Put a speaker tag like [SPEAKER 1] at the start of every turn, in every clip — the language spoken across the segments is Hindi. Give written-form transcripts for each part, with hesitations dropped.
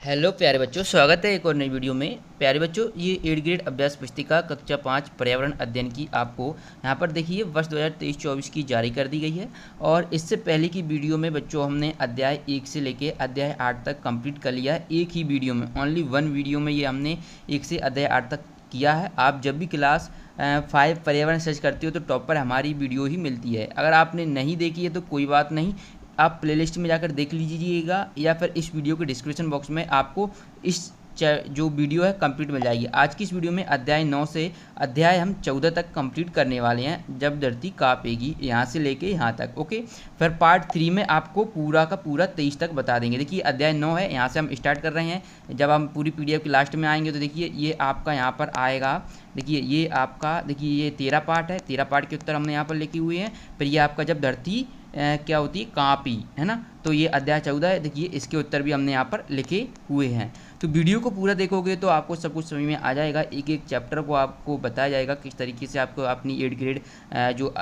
[SPEAKER 1] हेलो प्यारे बच्चों, स्वागत है एक और नई वीडियो में। प्यारे बच्चों, ये 8th ग्रेड अभ्यास पुस्तिका कक्षा 5 पर्यावरण अध्ययन की आपको यहाँ पर देखिए वर्ष 2023-24 की जारी कर दी गई है। और इससे पहले की वीडियो में बच्चों हमने अध्याय 1 से लेके अध्याय 8 तक कंप्लीट कर लिया है। एक ही वीडियो में, ओनली वन वीडियो में ये हमने 1 से अध्याय 8 तक किया है। आप जब भी क्लास 5 पर्यावरण सर्च करते हो तो टॉप पर हमारी वीडियो ही मिलती है। अगर आपने नहीं देखी है तो कोई बात नहीं, आप प्लेलिस्ट में जाकर देख लीजिएगा या फिर इस वीडियो के डिस्क्रिप्शन बॉक्स में आपको इस जो वीडियो है कंप्लीट मिल जाएगी। आज की इस वीडियो में अध्याय 9 से अध्याय हम 14 तक कंप्लीट करने वाले हैं, जब धरती कांपेगी, यहाँ से लेके यहाँ तक। ओके, फिर पार्ट 3 में आपको पूरा का पूरा 23 तक बता देंगे। देखिए अध्याय 9 है, यहाँ से हम स्टार्ट कर रहे हैं। जब हम पूरी पीडीएफ के लास्ट में आएंगे तो देखिए ये आपका यहाँ पर आएगा। देखिए ये आपका, देखिए ये 13 पार्ट है, 13 पार्ट के उत्तर हमने यहाँ पर लिखे हुए हैं। फिर ये आपका जब धरती क्या होती है, कांपी, है ना, तो ये अध्याय 14 है। देखिए इसके उत्तर भी हमने यहाँ पर लिखे हुए हैं। तो वीडियो को पूरा देखोगे तो आपको सब कुछ समझ में आ जाएगा। एक एक चैप्टर को आपको बताया जाएगा किस तरीके से आपको अपनी 8th ग्रेड जो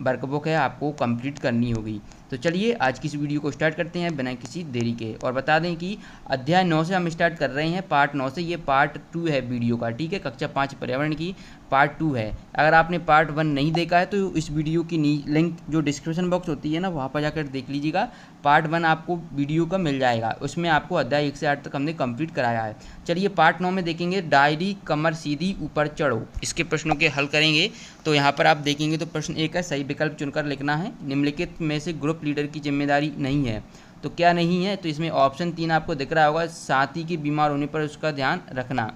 [SPEAKER 1] वर्कबुक है आपको कंप्लीट करनी होगी। तो चलिए आज की इस वीडियो को स्टार्ट करते हैं बिना किसी देरी के। और बता दें कि अध्याय 9 से हम स्टार्ट कर रहे हैं, पार्ट 9 से। ये पार्ट 2 है वीडियो का, ठीक है, कक्षा 5 पर्यावरण की पार्ट 2 है। अगर आपने पार्ट 1 नहीं देखा है तो इस वीडियो की लिंक जो डिस्क्रिप्शन बॉक्स होती है ना, वहाँ पर जाकर देख लीजिएगा। पार्ट 1 आपको वीडियो का मिल जाएगा, उसमें आपको अध्याय 1 से 8 तक हमने कंप्लीट कराया है। चलिए पार्ट 9 में देखेंगे, डायरी कमर सीधी ऊपर चढ़ो। इसके प्रश्नों के हल करेंगे। तो यहाँ पर आप देखेंगे तो प्रश्न 1 है, सही विकल्प चुनकर लिखना है। निम्नलिखित में से ग्रुप लीडर की जिम्मेदारी नहीं है, तो क्या नहीं है? तो इसमें ऑप्शन 3 आपको दिख रहा होगा, साथी के बीमार होने पर उसका ध्यान रखना।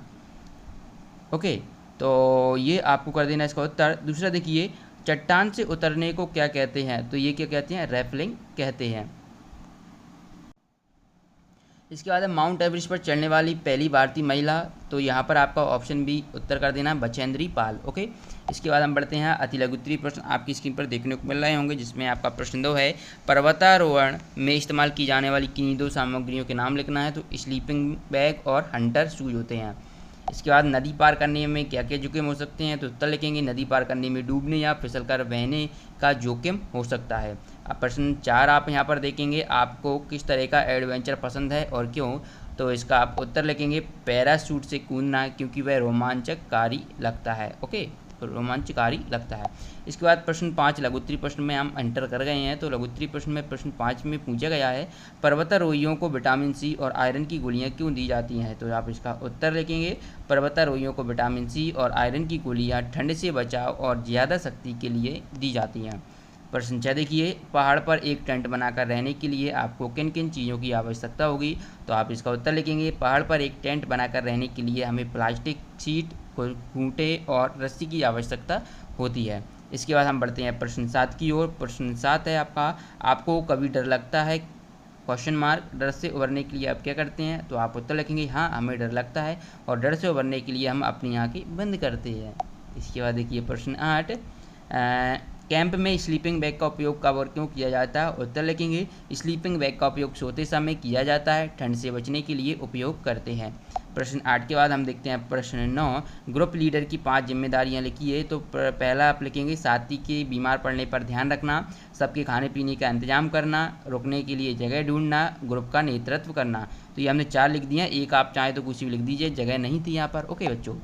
[SPEAKER 1] ओके, तो ये आपको कर देना इसका उत्तर। दूसरा देखिए, चट्टान से उतरने को क्या कहते हैं? तो ये क्या कहते हैं? रैफलिंग कहते हैं। इसके बाद है माउंट एवरेस्ट पर चढ़ने वाली पहली भारतीय महिला, तो यहाँ पर आपका ऑप्शन बी उत्तर कर देना, बछेंद्री पाल। ओके, इसके बाद हम बढ़ते हैं अति लघुत्तरीय प्रश्न आपकी स्क्रीन पर देखने को मिल रहे होंगे, जिसमें आपका प्रश्न 2 है, पर्वतारोहण में इस्तेमाल की जाने वाली किन्हीं 2 सामग्रियों के नाम लिखना है। तो स्लीपिंग बैग और हंटर शूज होते हैं। इसके बाद नदी पार करने में क्या क्या जोखिम हो सकते हैं? तो उत्तर लिखेंगे, नदी पार करने में डूबने या फिसलकर बहने का जोखिम हो सकता है। अब प्रश्न 4 आप यहाँ पर देखेंगे, आपको किस तरह का एडवेंचर पसंद है और क्यों? तो इसका आप उत्तर लिखेंगे, पैराशूट से कूदना, क्योंकि वह रोमांचकारी लगता है। ओके, रोमांचकारी लगता है। इसके बाद प्रश्न 5 लघुत्तरीय प्रश्न में हम एंटर कर गए हैं। तो लघुत्तरीय प्रश्न में प्रश्न 5 में पूछा गया है, पर्वतारोहियों को विटामिन सी और आयरन की गोलियां क्यों दी जाती हैं? तो आप इसका उत्तर लिखेंगे, पर्वतारोहियों को विटामिन सी और आयरन की गोलियां ठंड से बचाव और ज़्यादा शक्ति के लिए दी जाती हैं। प्रश्न 6 देखिए, पहाड़ पर एक टेंट बनाकर रहने के लिए आपको किन किन चीज़ों की आवश्यकता होगी? तो आप इसका उत्तर लिखेंगे, पहाड़ पर एक टेंट बनाकर रहने के लिए हमें प्लास्टिक शीट, खूंटे और रस्सी की आवश्यकता होती है। इसके बाद हम बढ़ते हैं प्रश्न 7 की ओर। प्रश्न 7 है आपका, आपको कभी डर लगता है? Question mark. डर से उबरने के लिए आप क्या करते हैं? तो आप उत्तर लिखेंगे, हाँ हमें डर लगता है, और डर से उबरने के लिए हम अपनी आँखें बंद करते हैं। इसके बाद देखिए प्रश्न 8, कैंप में स्लीपिंग बैग का उपयोग कब और क्यों किया जाता है? उत्तर लिखेंगे, स्लीपिंग बैग का उपयोग सोते समय किया जाता है, ठंड से बचने के लिए उपयोग करते हैं। प्रश्न 8 के बाद हम देखते हैं प्रश्न 9, ग्रुप लीडर की 5 जिम्मेदारियां लिखिए। तो पहला आप लिखेंगे, साथी के बीमार पड़ने पर ध्यान रखना, सबके खाने पीने का इंतजाम करना, रुकने के लिए जगह ढूंढना, ग्रुप का नेतृत्व करना। तो ये हमने 4 लिख दिए हैं, एक आप चाहें तो कुछ भी लिख दीजिए, जगह नहीं थी यहाँ पर। ओके बच्चों,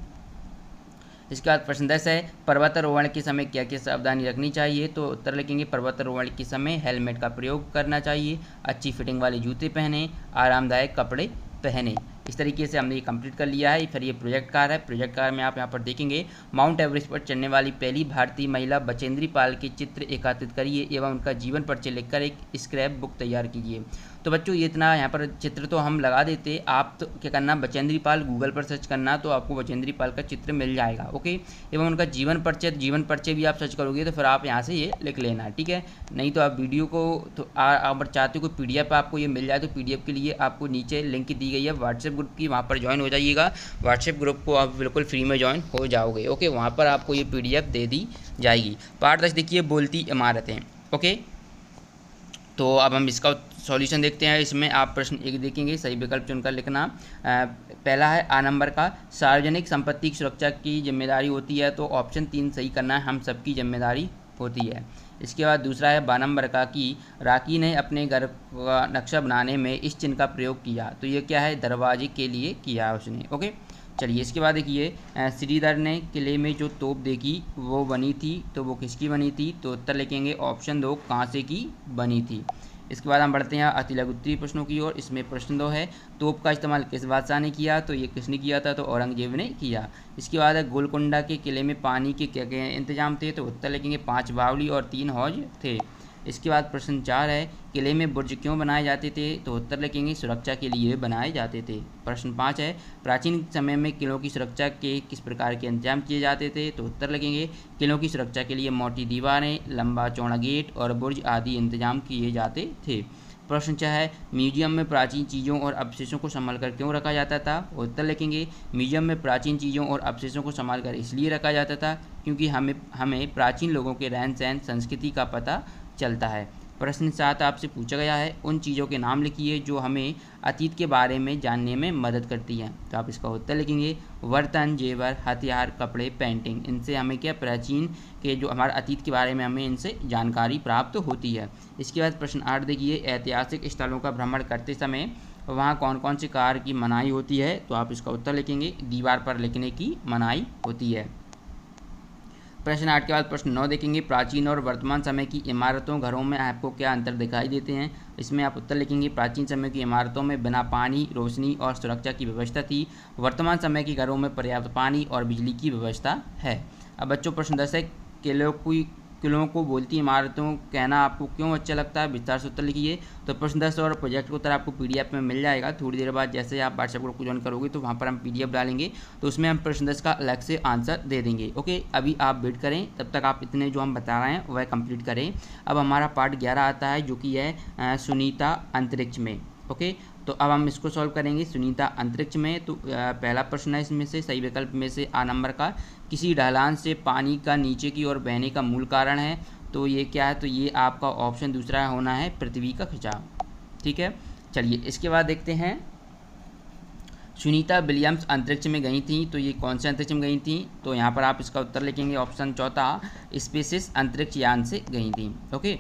[SPEAKER 1] इसके बाद प्रश्न 10 है, पर्वतारोहण के समय क्या क्या सावधानी रखनी चाहिए? तो उत्तर लिखेंगे, पर्वतारोहण के समय हेलमेट का प्रयोग करना चाहिए, अच्छी फिटिंग वाले जूते पहने, आरामदायक कपड़े पहने। इस तरीके से हमने ये कंप्लीट कर लिया है। फिर ये प्रोजेक्ट कार है। प्रोजेक्ट कार में आप यहाँ पर देखेंगे, माउंट एवरेस्ट पर चढ़ने वाली पहली भारतीय महिला बछेंद्री पाल के चित्र एकत्रित करिए एवं उनका जीवन परिचय लिखकर एक स्क्रैप बुक तैयार कीजिए। तो बच्चों ये इतना यहाँ पर चित्र तो हम लगा देते, आप तो क्या करना, बछेंद्री पाल गूगल पर सर्च करना, तो आपको बछेंद्री पाल का चित्र मिल जाएगा। ओके, एवं उनका जीवन परिचय भी आप सर्च करोगे तो फिर आप यहाँ से ये लिख लेना, ठीक है। नहीं तो आप वीडियो को तो आप चाहते हो कोई PDF आपको ये मिल जाए, तो PDF के लिए आपको नीचे लिंक दी गई है व्हाट्सएप ग्रुप की, वहाँ पर ज्वाइन हो जाइएगा। व्हाट्सएप ग्रुप को आप बिल्कुल फ्री में ज्वाइन हो जाओगे। ओके, वहाँ पर आपको ये PDF दे दी जाएगी। पार्ट 10 देखिए, बोलती इमारतें। ओके, तो अब हम इसका सॉल्यूशन देखते हैं। इसमें आप प्रश्न 1 देखेंगे, सही विकल्प चुनकर लिखना। पहला है आ नंबर का, सार्वजनिक संपत्ति की सुरक्षा की जिम्मेदारी होती है, तो ऑप्शन 3 सही करना है, हम सबकी जिम्मेदारी होती है। इसके बाद दूसरा है 12 नंबर का कि राकी ने अपने घर का नक्शा बनाने में इस चिन्ह का प्रयोग किया। तो ये क्या है, दरवाजे के लिए किया उसने। ओके, चलिए इसके बाद देखिए श्रीधर ने किले में जो तोप देखी वो बनी थी, तो वो किसकी बनी थी? तो उत्तर लिखेंगे ऑप्शन 2 कांसे की बनी थी। इसके बाद हम बढ़ते हैं अति लघु उत्तरीय प्रश्नों की ओर। इसमें प्रश्न 2 है तोप का इस्तेमाल किस बादशाह ने किया? तो ये किसने किया था? तो औरंगजेब ने किया। इसके बाद है गोलकुंडा के किले में पानी के क्या क्या इंतजाम थे? तो उत्तर लिखेंगे 5 बावली और 3 हौज थे। इसके बाद प्रश्न 4 है किले में बुर्ज क्यों बनाए जाते थे? तो उत्तर लिखेंगे सुरक्षा के लिए बनाए जाते थे। प्रश्न 5 है प्राचीन समय में किलों की सुरक्षा के किस प्रकार के इंतजाम किए जाते थे? तो उत्तर लिखेंगे किलों की सुरक्षा के लिए मोटी दीवारें, लंबा चौड़ा गेट और बुर्ज आदि इंतजाम किए जाते थे। प्रश्न 6 है म्यूजियम में प्राचीन चीज़ों और अवशेषों को संभाल कर क्यों रखा जाता था? उत्तर लिखेंगे म्यूजियम में प्राचीन चीज़ों और अवशेषों को संभाल कर इसलिए रखा जाता था क्योंकि हमें प्राचीन लोगों के रहन सहन संस्कृति का पता चलता है। प्रश्न 7 आपसे पूछा गया है उन चीज़ों के नाम लिखिए जो हमें अतीत के बारे में जानने में मदद करती हैं। तो आप इसका उत्तर लिखेंगे बर्तन, जेवर, हथियार, कपड़े, पेंटिंग। इनसे हमें क्या प्राचीन के जो हमारे अतीत के बारे में हमें इनसे जानकारी प्राप्त होती है। इसके बाद प्रश्न 8 देखिए ऐतिहासिक स्थलों का भ्रमण करते समय वहाँ कौन कौन से कार्य की मनाही होती है? तो आप इसका उत्तर लिखेंगे दीवार पर लिखने की मनाही होती है। प्रश्न 8 के बाद प्रश्न 9 देखेंगे प्राचीन और वर्तमान समय की इमारतों घरों में आपको क्या अंतर दिखाई देते हैं? इसमें आप उत्तर लिखेंगे प्राचीन समय की इमारतों में बिना पानी, रोशनी और सुरक्षा की व्यवस्था थी। वर्तमान समय के घरों में पर्याप्त पानी और बिजली की व्यवस्था है। अब बच्चों प्रश्न 10 है किलों को बोलती इमारतों कहना आपको क्यों अच्छा लगता है? विस्तार से उत्तर लिखिए। तो प्रश्न 10 और प्रोजेक्ट का उत्तर आपको PDF में मिल जाएगा थोड़ी देर बाद। जैसे आप व्हाट्सएप ग्रुप को ज्वाइन करोगे तो वहाँ पर हम PDF डालेंगे तो उसमें हम प्रश्न 10 का अलग से आंसर दे देंगे। ओके, अभी आप वेट करें, तब तक आप इतने जो हम बता रहे हैं वह कंप्लीट करें। अब हमारा पार्ट 11 आता है जो कि है सुनीता अंतरिक्ष में। ओके, तो अब हम इसको सॉल्व करेंगे सुनीता अंतरिक्ष में। तो पहला प्रश्न है इसमें से सही विकल्प में से A नंबर का किसी ढलान से पानी का नीचे की ओर बहने का मूल कारण है। तो ये क्या है? तो ये आपका ऑप्शन दूसरा होना है पृथ्वी का खिंचाव। ठीक है, चलिए इसके बाद देखते हैं सुनीता विलियम्स अंतरिक्ष में गई थी। तो ये कौन से अंतरिक्ष में गई थी? तो यहाँ पर आप इसका उत्तर लिखेंगे ऑप्शन चौथा स्पेसिस अंतरिक्ष यान से गई थी। ओके,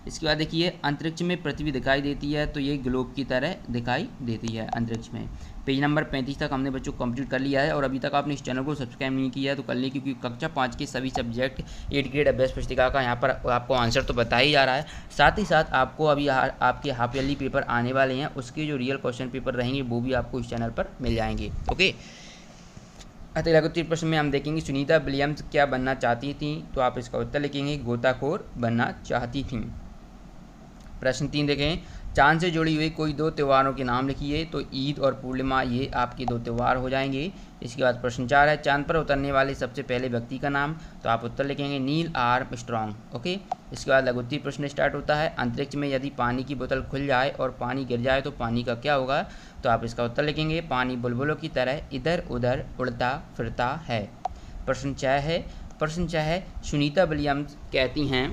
[SPEAKER 1] इसके बाद देखिए अंतरिक्ष में पृथ्वी दिखाई देती है तो ये ग्लोब की तरह दिखाई देती है अंतरिक्ष में। पेज नंबर 35 तक हमने बच्चों कंप्लीट कर लिया है और अभी तक आपने इस चैनल को सब्सक्राइब नहीं किया है तो कर लीजिए क्योंकि कक्षा 5 के सभी सब्जेक्ट 8 ग्रेड अभ्यास पुस्तिका का यहाँ पर आपको आंसर तो बता ही जा रहा है। साथ ही साथ आपको अभी आपके हाफ ईयरली पेपर आने वाले हैं, उसके जो रियल क्वेश्चन पेपर रहेंगे वो भी आपको इस चैनल पर मिल जाएंगे। ओके, अति लघु उत्तरीय प्रश्न में हम देखेंगे सुनीता विलियम्स क्या बनना चाहती थी? तो आप इसका उत्तर लिखेंगे गोताखोर बनना चाहती थी। प्रश्न 3 देखें चांद से जुड़ी हुई कोई 2 त्योहारों के नाम लिखिए। तो ईद और पूर्णिमा ये आपके 2 त्यौहार हो जाएंगे। इसके बाद प्रश्न 4 है चांद पर उतरने वाले सबसे पहले व्यक्ति का नाम। तो आप उत्तर लिखेंगे नील आर्मस्ट्रॉन्ग। ओके, इसके बाद लघु उत्तरीय प्रश्न स्टार्ट होता है अंतरिक्ष में यदि पानी की बोतल खुल जाए और पानी गिर जाए तो पानी का क्या होगा? तो आप इसका उत्तर लिखेंगे पानी बुलबुलों की तरह इधर उधर उड़ता फिरता है। प्रश्न 6 है सुनीता विलियम्स कहती हैं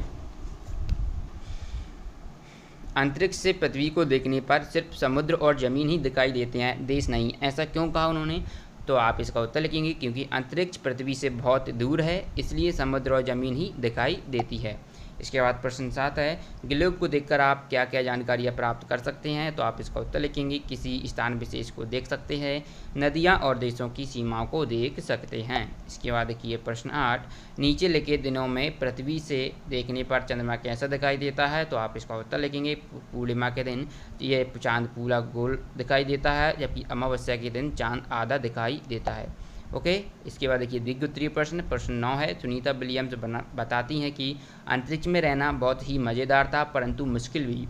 [SPEAKER 1] अंतरिक्ष से पृथ्वी को देखने पर सिर्फ समुद्र और ज़मीन ही दिखाई देते हैं, देश नहीं। ऐसा क्यों कहा उन्होंने? तो आप इसका उत्तर लिखेंगे क्योंकि अंतरिक्ष पृथ्वी से बहुत दूर है इसलिए समुद्र और ज़मीन ही दिखाई देती है। इसके बाद प्रश्न 7 है ग्लोब को देखकर आप क्या क्या जानकारियाँ प्राप्त कर सकते हैं? तो आप इसका उत्तर लिखेंगे किसी स्थान विशेष को देख सकते हैं, नदियाँ और देशों की सीमाओं को देख सकते हैं। इसके बाद देखिए प्रश्न 8 नीचे लिखे दिनों में पृथ्वी से देखने पर चंद्रमा कैसा दिखाई देता है? तो आप इसका उत्तर लिखेंगे पूर्णिमा के दिन ये चाँद पूरा गोल दिखाई देता है जबकि अमावस्या के दिन चाँद आधा दिखाई देता है। ओके, इसके बाद देखिए द्वितीय उत्तरीय प्रश्न 9 है सुनीता विलियम्स बताती हैं कि अंतरिक्ष में रहना बहुत ही मज़ेदार था परंतु मुश्किल भी।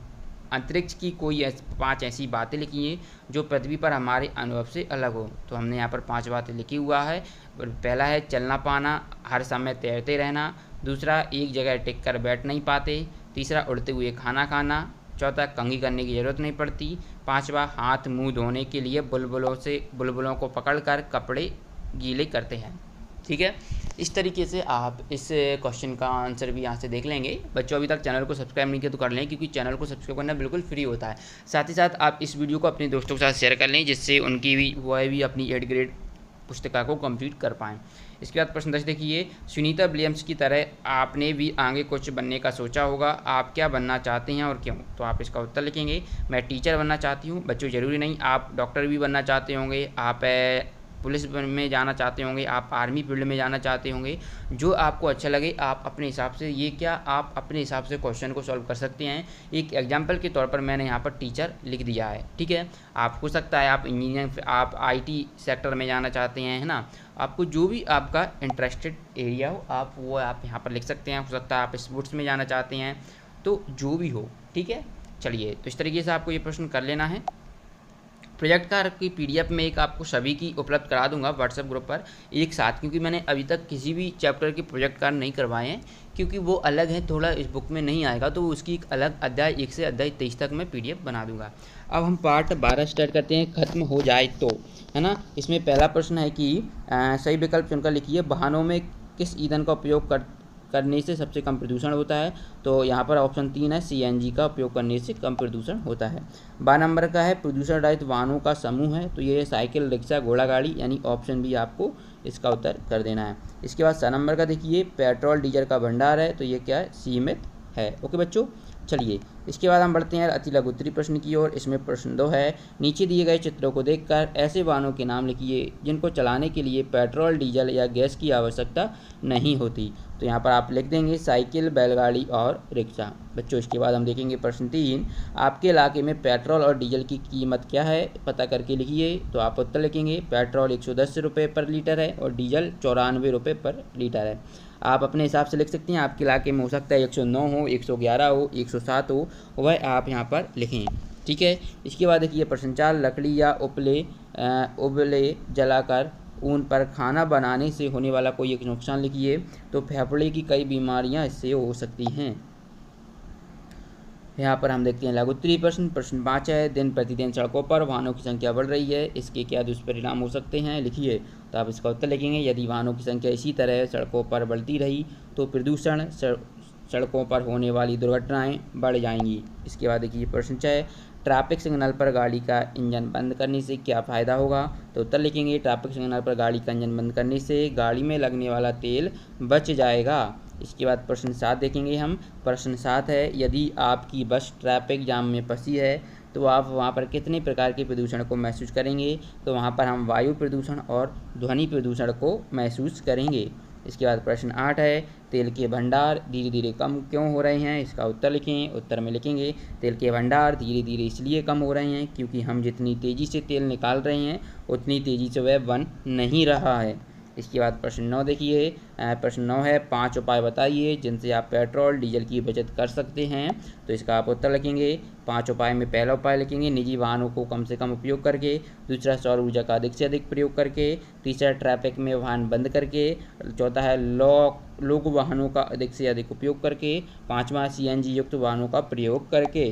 [SPEAKER 1] अंतरिक्ष की कोई 5 ऐसी बातें लिखिए जो पृथ्वी पर हमारे अनुभव से अलग हो। तो हमने यहाँ पर 5 बातें लिखी हुआ है। पहला है चलना पाना, हर समय तैरते रहना। दूसरा एक जगह टिक कर बैठ नहीं पाते। तीसरा उड़ते हुए खाना खाना। चौथा कंघी करने की ज़रूरत नहीं पड़ती। पाँचवा हाथ मुँह धोने के लिए बुलबुलों को पकड़कर कपड़े गीले करते हैं। ठीक है, इस तरीके से आप इस क्वेश्चन का आंसर भी यहाँ से देख लेंगे। बच्चों अभी तक चैनल को सब्सक्राइब नहीं किया तो कर लें क्योंकि चैनल को सब्सक्राइब करना बिल्कुल फ्री होता है। साथ ही साथ आप इस वीडियो को अपने दोस्तों के साथ शेयर कर लें जिससे उनकी भी वह भी अपनी 8 ग्रेड पुस्तिका को कंप्लीट कर पाएँ। इसके बाद प्रश्न 10 देखिए, सुनीता विलियम्स की तरह आपने भी आगे कुछ बनने का सोचा होगा, आप क्या बनना चाहते हैं और क्यों? तो आप इसका उत्तर लिखेंगे, मैं टीचर बनना चाहती हूँ। बच्चों ज़रूरी नहीं, आप डॉक्टर भी बनना चाहते होंगे, आप पुलिस में जाना चाहते होंगे, आप आर्मी फील्ड में जाना चाहते होंगे, जो आपको अच्छा लगे आप अपने हिसाब से आप अपने हिसाब से क्वेश्चन को सॉल्व कर सकते हैं। एक एग्जांपल के तौर पर मैंने यहाँ पर टीचर लिख दिया है, ठीक है। आप हो सकता है आप इंजीनियरिंग, आप IT सेक्टर में जाना चाहते हैं, है ना, आपको जो भी आपका इंटरेस्टेड एरिया हो आप यहाँ पर लिख सकते हैं। हो सकता है आप स्पोर्ट्स में जाना चाहते हैं, तो जो भी हो, ठीक है। चलिए, तो इस तरीके से आपको ये प्रश्न कर लेना है। प्रोजेक्ट कार्ड की PDF में एक आपको सभी की उपलब्ध करा दूंगा व्हाट्सएप ग्रुप पर एक साथ, क्योंकि मैंने अभी तक किसी भी चैप्टर के प्रोजेक्ट कार्ड नहीं करवाए हैं, क्योंकि वो अलग है, थोड़ा इस बुक में नहीं आएगा, तो उसकी एक अलग अध्याय 1 से अध्याय 23 तक मैं PDF बना दूंगा। अब हम पार्ट 12 स्टार्ट करते हैं, ख़त्म हो जाए तो, है ना। इसमें पहला प्रश्न है कि सही विकल्प चुनकर लिखिए, वाहनों में किस ईंधन का उपयोग करने से सबसे कम प्रदूषण होता है? तो यहाँ पर ऑप्शन 3 है, CNG का उपयोग करने से कम प्रदूषण होता है। 12 नंबर का है, प्रदूषण रहित वाहनों का समूह है, तो ये साइकिल, रिक्शा, घोड़ा गाड़ी, यानी ऑप्शन भी आपको इसका उत्तर कर देना है। इसके बाद 7 नंबर का देखिए, पेट्रोल डीजल का भंडार है, तो ये क्या है? सीमित है। ओके बच्चों, चलिए इसके बाद हम बढ़ते हैं अति लघु उत्तरीय प्रश्न की ओर। इसमें प्रश्न 2 है, नीचे दिए गए चित्रों को देखकर ऐसे वाहनों के नाम लिखिए जिनको चलाने के लिए पेट्रोल, डीजल या गैस की आवश्यकता नहीं होती। तो यहाँ पर आप लिख देंगे साइकिल, बैलगाड़ी और रिक्शा। बच्चों, इसके बाद हम देखेंगे प्रश्न 3, आपके इलाके में पेट्रोल और डीजल की कीमत क्या है? पता करके लिखिए। तो आप उत्तर लिखेंगे, पेट्रोल 110 रुपये पर लीटर है और डीजल 94 रुपये पर लीटर है। आप अपने हिसाब से लिख सकते हैं, आपके इलाके में हो सकता है 109 हो, 111 हो, 107 हो, वह आप यहाँ पर लिखें, ठीक है। इसके बाद देखिए प्रश्न 4, लकड़ी या उबले जलाकर ऊन पर खाना बनाने से होने वाला कोई एक नुकसान लिखिए। तो फेफड़े की कई बीमारियां इससे हो सकती हैं। यहाँ पर हम देखते हैं लघु उत्तरीय प्रश्न। प्रश्न 5 है, दिन प्रतिदिन सड़कों पर वाहनों की संख्या बढ़ रही है, इसके क्या दुष्परिणाम हो सकते हैं? लिखिए। तो आप इसका उत्तर लिखेंगे, यदि वाहनों की संख्या इसी तरह सड़कों पर बढ़ती रही तो प्रदूषण, सड़कों पर होने वाली दुर्घटनाएं बढ़ जाएंगी। इसके बाद देखिए प्रश्न 6, ट्रैफिक सिग्नल पर गाड़ी का इंजन बंद करने से क्या फ़ायदा होगा? तो उत्तर लिखेंगे, ट्रैफिक सिग्नल पर गाड़ी का इंजन बंद करने से गाड़ी में लगने वाला तेल बच जाएगा। इसके बाद प्रश्न 7 देखेंगे हम। प्रश्न 7 है, यदि आपकी बस ट्रैफिक जाम में फंसी है तो आप वहाँ पर कितने प्रकार के प्रदूषण को महसूस करेंगे? तो वहाँ पर हम वायु प्रदूषण और ध्वनि प्रदूषण को महसूस करेंगे। इसके बाद प्रश्न 8 है, तेल के भंडार धीरे धीरे कम क्यों हो रहे हैं? इसका उत्तर लिखें। उत्तर में लिखेंगे, तेल के भंडार धीरे धीरे इसलिए कम हो रहे हैं क्योंकि हम जितनी तेज़ी से तेल निकाल रहे हैं उतनी तेज़ी से वह बन नहीं रहा है। इसके बाद प्रश्न 9 देखिए। प्रश्न 9 है, 5 उपाय बताइए जिनसे आप पेट्रोल डीजल की बचत कर सकते हैं। तो इसका आप उत्तर लिखेंगे। 5 उपाय में पहला उपाय लिखेंगे, निजी वाहनों को कम से कम उपयोग करके। दूसरा, सौर ऊर्जा का अधिक से अधिक प्रयोग करके। तीसरा, ट्रैफिक में वाहन बंद करके। चौथा है, लोग वाहनों का अधिक से अधिक उपयोग करके। 5वां, CNG युक्त वाहनों का प्रयोग करके।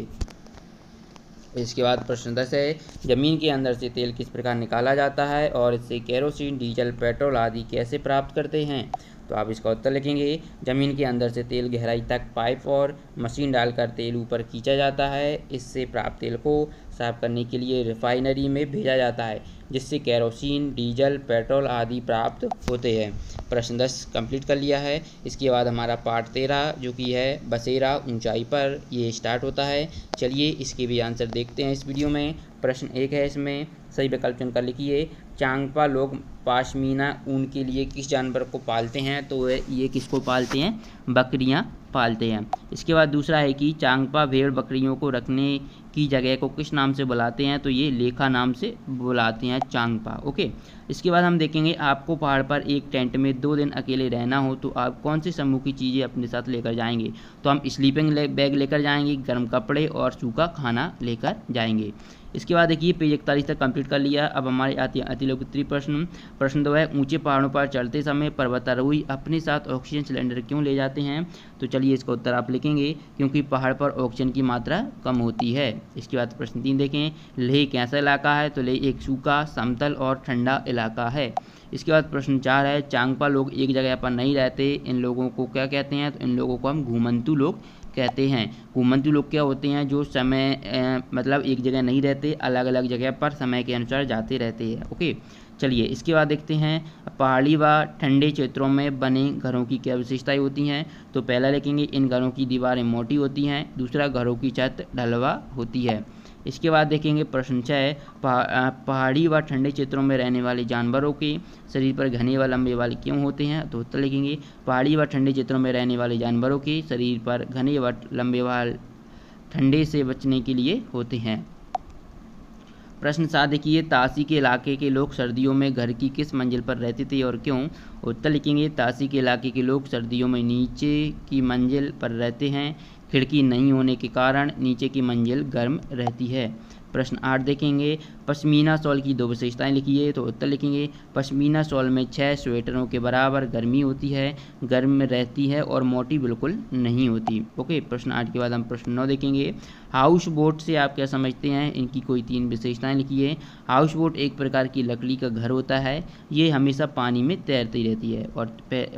[SPEAKER 1] इसके बाद प्रश्न 10 है, ज़मीन के अंदर से तेल किस प्रकार निकाला जाता है और इससे केरोसिन, डीजल, पेट्रोल आदि कैसे प्राप्त करते हैं? तो आप इसका उत्तर लिखेंगे, ज़मीन के अंदर से तेल गहराई तक पाइप और मशीन डालकर तेल ऊपर खींचा जाता है। इससे प्राप्त तेल को साफ करने के लिए रिफाइनरी में भेजा जाता है, जिससे केरोसिन, डीजल, पेट्रोल आदि प्राप्त होते हैं। प्रश्न 10 कंप्लीट कर लिया है। इसके बाद हमारा पार्ट 13 जो कि है बसेरा ऊंचाई पर, ये स्टार्ट होता है। चलिए इसके भी आंसर देखते हैं इस वीडियो में। प्रश्न 1 है, इसमें सही विकल्प चुनकर लिखिए। चांगपा लोग पश्मीना ऊन के लिए किस जानवर को पालते हैं? तो ये किसको पालते हैं? बकरियां पालते हैं। इसके बाद दूसरा है कि चांगपा भेड़ बकरियों को रखने की जगह को किस नाम से बुलाते हैं? तो ये लेखा नाम से बुलाते हैं चांगपा। ओके, इसके बाद हम देखेंगे, आपको पहाड़ पर एक टेंट में 2 दिन अकेले रहना हो तो आप कौन से समूह की चीज़ें अपने साथ लेकर जाएंगे? तो हम स्लीपिंग बैग लेकर जाएंगे, गर्म कपड़े और सूखा खाना लेकर जाएंगे। इसके बाद देखिए पेज 41 तक कंप्लीट कर लिया। अब हमारे आते हैं अति लघु उत्तरीय प्रश्न। प्रश्न 2 है, ऊंचे पहाड़ों पर चढ़ते समय पर्वतारोही अपने साथ ऑक्सीजन सिलेंडर क्यों ले जाते हैं? तो चलिए इसका उत्तर आप लिखेंगे, क्योंकि पहाड़ पर ऑक्सीजन की मात्रा कम होती है। इसके बाद प्रश्न 3 देखें, लेह कैसा इलाका है? तो लेह एक सूखा, समतल और ठंडा इलाका है। इसके बाद प्रश्न 4 है, चांगपा लोग एक जगह पर नहीं रहते, इन लोगों को क्या कहते हैं? तो इन लोगों को हम घुमंतू लोग कहते हैं। घुमंतु लोग क्या होते हैं, जो समय मतलब एक जगह नहीं रहते, अलग अलग जगह पर समय के अनुसार जाते रहते हैं। ओके, चलिए इसके बाद देखते हैं पहाड़ी व ठंडे क्षेत्रों में बने घरों की क्या विशेषताएं होती हैं। तो पहला लिखेंगे इन घरों की दीवारें मोटी होती हैं। दूसरा, घरों की छत ढलवा होती है। इसके बाद देखेंगे प्रश्न 6, पहाड़ी व ठंडे क्षेत्रों में रहने वाले जानवरों के शरीर पर घने व लंबे बाल क्यों होते हैं। तो उत्तर लिखेंगे पहाड़ी व ठंडे क्षेत्रों में रहने वाले जानवरों के शरीर पर घने व लंबे बाल ठंडे से बचने के लिए होते हैं। प्रश्न 7 देखिए, तासी के इलाके के लोग सर्दियों में घर की किस मंजिल पर रहते थे और क्यों। उत्तर लिखेंगे तासी के इलाके के लोग सर्दियों में नीचे की मंजिल पर रहते हैं। खिड़की नहीं होने के कारण नीचे की मंजिल गर्म रहती है। प्रश्न 8 देखेंगे, पश्मीना शॉल की 2 विशेषताएं लिखिए। तो उत्तर लिखेंगे पश्मीना शॉल में 6 स्वेटरों के बराबर गर्मी होती है, गर्म रहती है और मोटी बिल्कुल नहीं होती। ओके, प्रश्न 8 के बाद हम प्रश्न 9 देखेंगे, हाउस बोट से आप क्या समझते हैं, इनकी कोई 3 विशेषताएं लिखिए। हाउस बोट एक प्रकार की लकड़ी का घर होता है, ये हमेशा पानी में तैरती रहती है।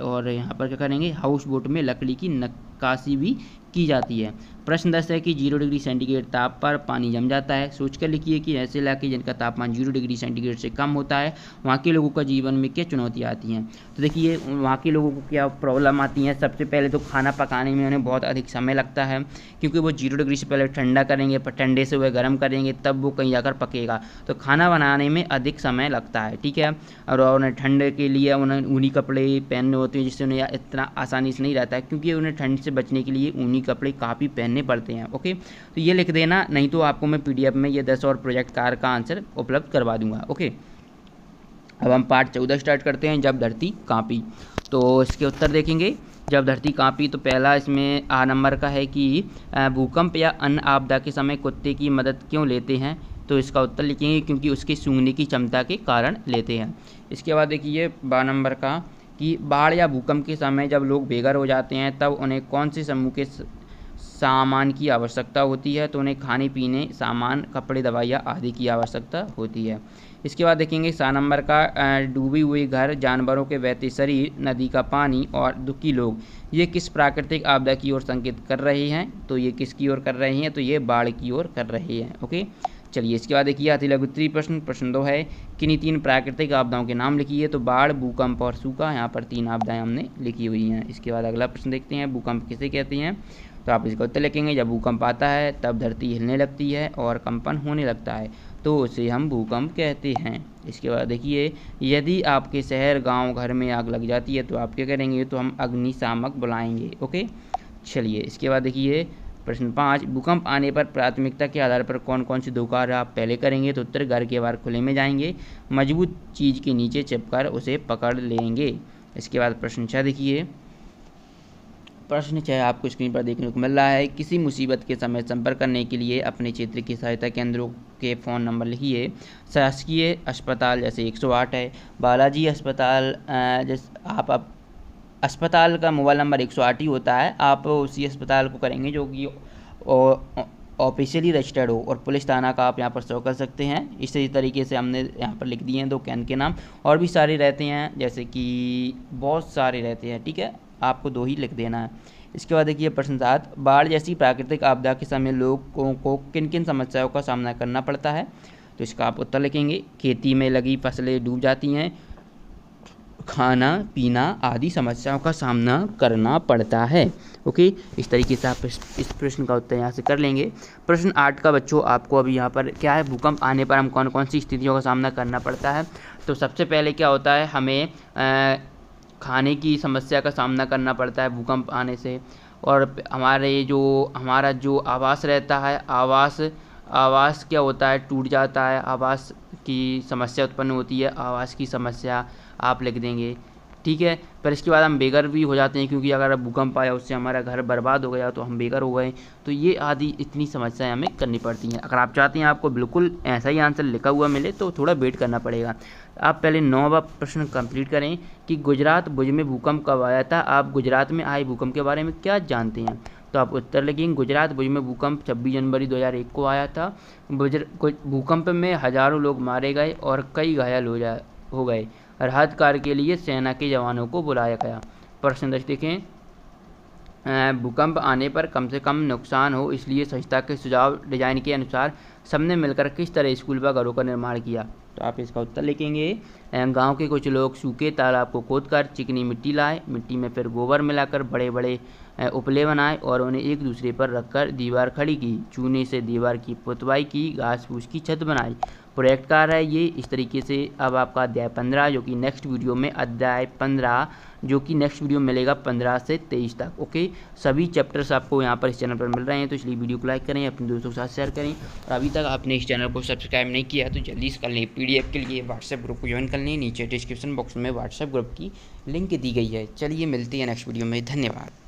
[SPEAKER 1] और यहाँ पर क्या करेंगे, हाउस बोट में लकड़ी की नक्काशी भी की जाती है। प्रश्न 10 है कि 0 डिग्री सेंटीग्रेड ताप पर पानी जम जाता है। सोचकर लिखिए कि ऐसे इलाके जिनका तापमान 0 डिग्री सेंटीग्रेड से कम होता है, वहाँ के लोगों का जीवन में क्या चुनौतियाँ आती हैं। तो देखिए वहाँ के लोगों को क्या प्रॉब्लम आती हैं। सबसे पहले तो खाना पकाने में उन्हें बहुत अधिक समय लगता है, क्योंकि वो 0 डिग्री से पहले ठंडा करेंगे, पर ठंडे से वह गर्म करेंगे, तब वो कहीं जाकर पकेगा। तो खाना बनाने में अधिक समय लगता है, ठीक है। और उन्हें ठंडे के लिए उन्हें ऊनी कपड़े पहनने होते हैं, जिससे उन्हें इतना आसानी से नहीं रहता है, क्योंकि उन्हें ठंड से बचने के लिए ऊनी कपड़े काफ़ी पहनने पड़ते हैं। ओके, तो ये लिख देना, नहीं तो आपको मैं PDF में ये 10 और प्रोजेक्ट कार का आंसर उपलब्ध करवा दूंगा। ओके, अब हम पार्ट 14 स्टार्ट करते हैं, जब धरती कांपी। तो इसके उत्तर देखेंगे, जब धरती कांपी। तो पहला इसमें A नंबर का है कि भूकंप या अन्य आपदा के समय कुत्ते की मदद क्यों लेते हैं। तो इसका उत्तर लिखेंगे क्योंकि उसके सूंघने की क्षमता के कारण लेते हैं। इसके बाद देखिए B नंबर का कि बाढ़ या भूकंप के समय जब लोग बेघर हो जाते हैं, तब उन्हें कौन से समूह के सामान की आवश्यकता होती है। तो उन्हें खाने पीने सामान, कपड़े, दवाइयाँ आदि की आवश्यकता होती है। इसके बाद देखेंगे 7 नंबर का डूबी हुई घर, जानवरों के बहते शरीर, नदी का पानी और दुखी लोग, ये किस प्राकृतिक आपदा की ओर संकेत कर रहे हैं। तो ये किसकी ओर कर रहे हैं, तो ये बाढ़ की ओर कर रहे हैं। ओके, चलिए इसके बाद देखिए अति लघु उत्तरीय प्रश्न, प्रश्न 2 है, किन्हीं 3 प्राकृतिक आपदाओं के नाम लिखिए। तो बाढ़, भूकंप और सूखा, यहाँ पर 3 आपदाएं हमने लिखी हुई हैं। इसके बाद अगला प्रश्न देखते हैं, भूकंप किसे कहते हैं। तो आप इसका उत्तर लिखेंगे, जब भूकंप आता है तब धरती हिलने लगती है और कंपन होने लगता है, तो उसे हम भूकंप कहते हैं। इसके बाद देखिए, यदि आपके शहर, गांव, घर में आग लग जाती है तो आप क्या करेंगे, तो हम अग्निशामक बुलाएंगे। ओके, चलिए इसके बाद देखिए प्रश्न 5, भूकंप आने पर प्राथमिकता के आधार पर कौन कौन से 2 कार्य आप पहले करेंगे। तो उत्तर, घर के बाहर खुले में जाएंगे, मजबूत चीज़ के नीचे छिपकर उसे पकड़ लेंगे। इसके बाद प्रश्न 6 देखिए, प्रश्न 6 आपको स्क्रीन पर देखने को मिल रहा है, किसी मुसीबत के समय संपर्क करने के लिए अपने क्षेत्र के सहायता केंद्रों के फ़ोन नंबर लिखिए। शासकीय अस्पताल जैसे 108 है, बालाजी अस्पताल जैसे आप अस्पताल का मोबाइल नंबर 108 ही होता है। आप उसी अस्पताल को करेंगे जो कि ऑफिशियली रजिस्टर्ड हो। और पुलिस थाना का आप यहाँ पर शो कर सकते हैं। इसी तरीके से हमने यहाँ पर लिख दिए हैं 2 कैंप के नाम, और भी सारे रहते हैं, जैसे कि बहुत सारे रहते हैं, ठीक है, आपको 2 ही लिख देना है। इसके बाद देखिए प्रश्न 7, बाढ़ जैसी प्राकृतिक आपदा के समय लोगों को किन किन समस्याओं का सामना करना पड़ता है। तो इसका आप उत्तर लिखेंगे, खेती में लगी फसलें डूब जाती हैं, खाना पीना आदि समस्याओं का सामना करना पड़ता है। ओके, इस तरीके से आप इस प्रश्न का उत्तर यहाँ से कर लेंगे। प्रश्न 8 का बच्चों आपको अभी यहाँ पर क्या है, भूकंप आने पर हम कौन कौन सी स्थितियों का सामना करना पड़ता है। तो सबसे पहले क्या होता है, हमें खाने की समस्या का सामना करना पड़ता है भूकंप आने से। और हमारा जो आवास रहता है, आवास क्या होता है, टूट जाता है, आवास की समस्या उत्पन्न होती है, आवास की समस्या आप लिख देंगे, ठीक है। पर इसके बाद हम बेघर भी हो जाते हैं, क्योंकि अगर भूकंप आया उससे हमारा घर बर्बाद हो गया तो हम बेघर हो गए। तो ये आदि इतनी समस्याएं हमें करनी पड़ती हैं। अगर आप चाहते हैं आपको बिल्कुल ऐसा ही आंसर लिखा हुआ मिले तो थोड़ा वेट करना पड़ेगा। आप पहले 9वां प्रश्न कंप्लीट करें कि गुजरात भुज में भूकंप कब आया था। आप गुजरात में आए भूकंप के बारे में क्या जानते हैं। तो आप उत्तर लिखेंगे, गुजरात भुज में भूकंप 26 जनवरी 2001 को आया था। भूकंप में हज़ारों लोग मारे गए और कई घायल हो गए। राहत कार्य के लिए सेना के जवानों को बुलाया गया। प्रश्न 10 देखें, भूकंप आने पर कम से कम नुकसान हो, इसलिए संस्था के सुझाव डिजाइन के अनुसार सबने मिलकर किस तरह स्कूल व घरों का निर्माण किया। तो आप इसका उत्तर लिखेंगे गांव के कुछ लोग सूखे तालाब को खोदकर चिकनी मिट्टी लाए, मिट्टी में फिर गोबर मिलाकर बड़े बड़े उपले बनाए और उन्हें एक दूसरे पर रखकर दीवार खड़ी की, चूने से दीवार की पुतवाई की, घास फूस की छत बनाई। प्रोजेक्ट कार्य है ये इस तरीके से। अब आपका अध्याय 15 जो कि नेक्स्ट वीडियो में अध्याय 15 जो कि नेक्स्ट वीडियो मिलेगा 15 से 23 तक। ओके, सभी चैप्टर्स आपको यहाँ पर इस चैनल पर मिल रहे हैं, तो इसलिए वीडियो को लाइक करें, अपने दोस्तों के साथ शेयर करें, और अभी तक आपने इस चैनल को सब्सक्राइब नहीं किया तो जल्दी से कर लें। PDF के लिए व्हाट्सएप ग्रुप को ज्वाइन कर लें, नीचे डिस्क्रिप्शन बॉक्स में व्हाट्सएप ग्रुप की लिंक दी गई है। चलिए मिलते हैं नेक्स्ट वीडियो में, धन्यवाद।